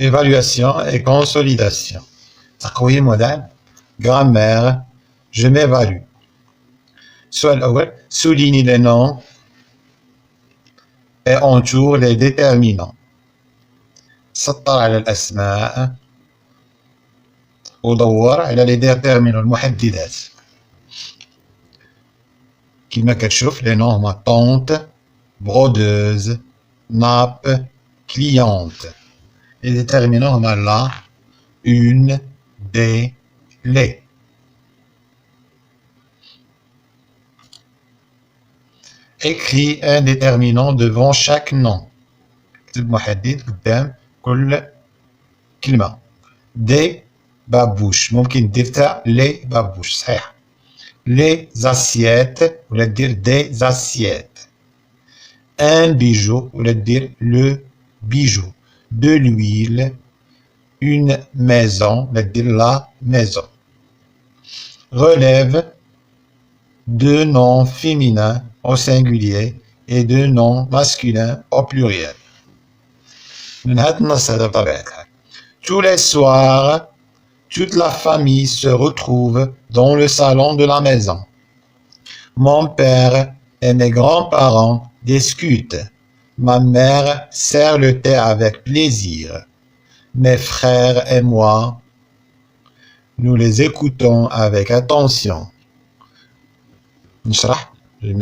évaluation et consolidation. تقويم ودعم. Grammaire, je m'évalue. السؤال الأول souligne les noms et entoure les déterminants. سطر على الأسماء ودور على les déterminants المحددات. كما كتشوف les noms هما tante, brodeuse, nappe, cliente. Les déterminants هما la, une, des, les. Écris un déterminant devant chaque nom. اكتب محدد قدام كل كلمة. des babouches ممكن دير تاع les babouches صحيح. les assiettes ولا دير des assiettes. un bijou ولا دير le bijou. de l'huile, une maison ولا دير la maison. relève deux noms féminins au singulier et deux noms masculins au pluriel. من هذا النص هذا بطبيعة الحال. Tous les soirs, toute la famille se retrouve dans le salon de la maison. Mon père et mes grands-parents discutent. Ma mère sert le thé avec plaisir. Mes frères et moi, nous les écoutons avec attention. نشرح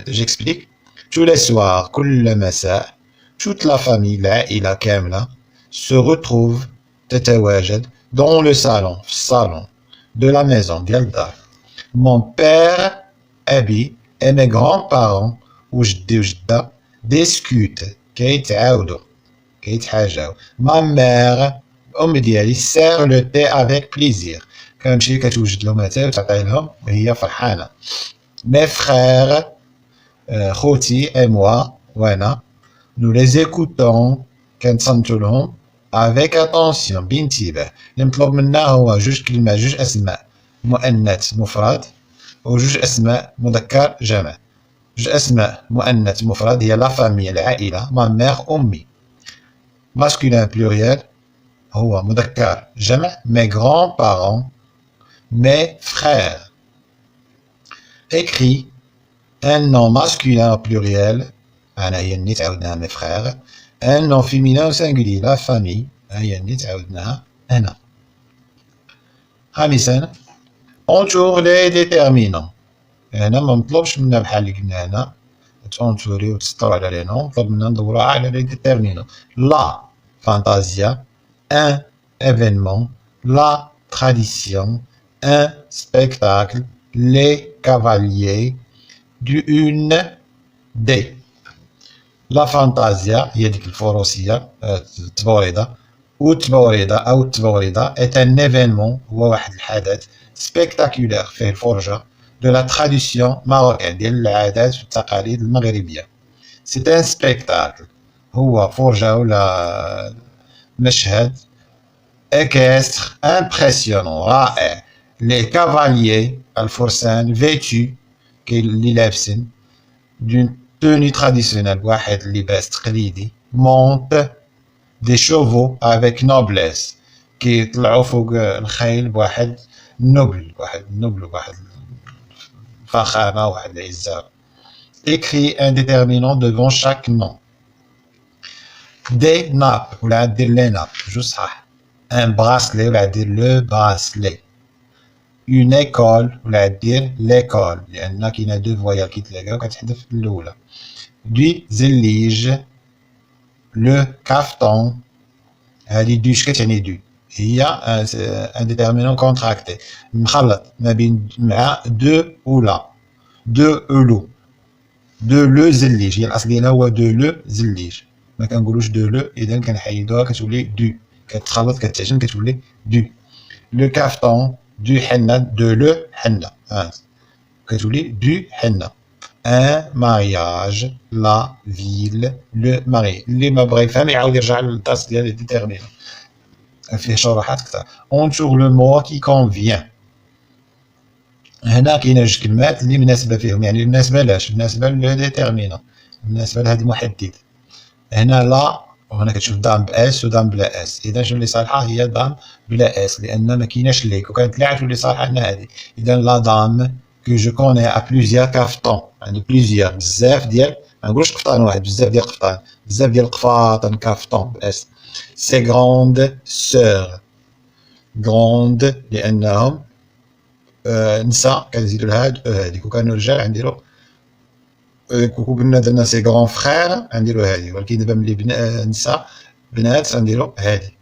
j'explique. Tous les soirs, كل مساء, toute la famille, العائلة كاملة, se retrouve, تتواجد, dans le salon, في الصالون, de la maison, ديال الدار. Mon père, أبي, et mes grands-parents, وجدي وجدة, discutent, كيتعاودوا, كيتحاجاو. Ma mère, الأم ديالي, sert le thé avec plaisir. كتمشي كتوجد لهم اتاي وتعطيه لهم وهي فرحانة. Mes frères, خوتي et moi, وانا, nous les écoutons, كنصنتو لهم, avec attention, بانتباه. اللي مطلوب منا هو جوج كلمات, جوج أسماء مؤنث مفرد وجوج أسماء مذكر جمع. جوج أسماء مؤنث مفرد هي لا فامي العائلة, ما ميغ أمي. masculin pluriel هو مذكر جمع mes grands-parents, mes frères. Écrit un nom masculin au pluriel, أنا هي اللي تعاودناها mes frères. un nom féminin au singulier, la famille, هي اللي تعاودناها هنا. خامسا entoure les déterminants. هنا ما مطلوبش منا بحال اللي قلنا هنا تونتوري وتسطروا على لي نون, مطلوب منا ندوروا على les déterminants. la fantasia, un événement, la tradition, un spectacle, les cavaliers, une, des. La fantasia هي ديك الفروسية التبوريدة, والتبوريدة أو التبوريدة est un événement, هو واحد الحدث spectaculaire فيه الفرجة, de la tradition marocaine, ديال العادات والتقاليد المغربية. c'est un spectacle, هو فرجة ولا مشهد équestre impressionnant, رائع. les cavaliers الفرسان vêtus اللي لابسين d'une tenue traditionnelle, واحد لباس تقليدي, monte des chevaux avec noblesse, كيطلعوا فوق الخيل بواحد نبل, واحد فخامة, واحد العزة. écrit un déterminant devant chaque nom. des nappes ولا دير les nappes, جوج صح. un bracelet ولا دير le bracelet. une école ولا دير l'école, لأن كاينة دو فوايال كيتلاقاو كتحذف الأولى. du زليج, le caftan, هذه دوش كتعني دو, هي un déterminant contracté, مخلط ما بين مع دو ولا, دو أولو, دو لو زليج, هي الأصل ديالها هو دو لو زليج, ما كنقولوش دو لو, إذا كنحيدوها كتولي دو, كتخلط كتعجن كتولي دو. le caftan, du henna, de le henna, كتولي du henna. un mariage, la ville, le mari. اللي ما بغى يفهم يعاود يرجع للدرس ديال الديتيرمينون فيه شروحات كثر. entoure le mot qui convient. هنا كاينه جوج كلمات اللي مناسبه فيهم, يعني مناسبه لاش, مناسبه للديتيرمينون, مناسبه لهذا المحدد. هنا لا وهنا كتشوف دام باس ودام بلا اس. اذا شنو اللي صالحه هي دام بلا اس، لان ما كايناش لي. كون كانت لي عرفتو اللي صالحه لنا هذه. اذا لا دام كو جو كوني ا بلوزيور كافتون، يعني بلوزيور بزاف ديال، ما نقولش قفطان واحد، بزاف ديال قفطان، بزاف ديال القفاطن كافتون باس. سي غروند سور، غروند لانهم نساء كنزيدو لها هذيك، وكانوا رجال غنديرو كوكو قلنا درنا سي غران فخير غنديرو هادي، ولكن دابا ملي نساء بنات غنديرو هادي.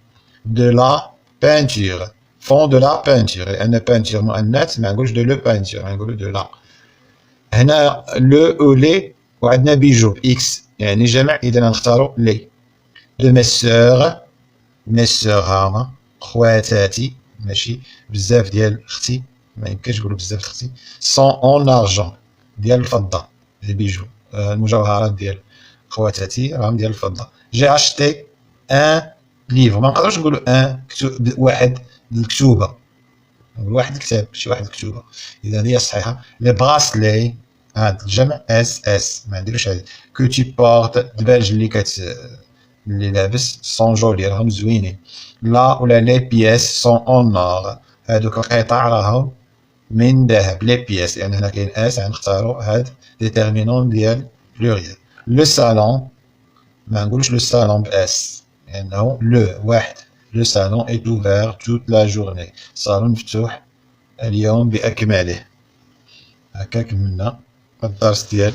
دو لا بانتور، فون دو لا بانتور، لان بانتور مؤنث ما نقولش دو لو بانتور، غنقولو دو لا. هنا لو او لي، وعندنا بيجو اكس يعني جمع، اذا غنختارو لي. دو مي سور، مي سور هاهما خواتاتي، ماشي بزاف ديال اختي، ما يمكنش نقولو بزاف اختي. سون اون ارجون، ديال الفضة، لي بيجو المجوهرات ديال خواتاتي راهم ديال الفضة. جي اشتي ان ليفر، ما نقدروش نقولو ان واحد الكتوبة، نقول واحد الكتاب ماشي واحد الكتوبة، اذا هي الصحيحة. لي براسلي، هاد الجمع اس اس، ما نديروش هادي. كو تي بورت، دباج اللي لابس، سون جولي راهم زوينين. لا ولا لي بياس سون اون اور، هادوك القطع راهم من ذهب. لي بياس لان هنا كاين اس، غنختارو هاد ديتيرمينون ديال بلوريال. لو صالون، ما نقولوش لو صالون باس لانه لو واحد. لو صالون اي اوفير توت لا جورني، الصالون مفتوح اليوم باكمله. هكا كملنا الدرس ديال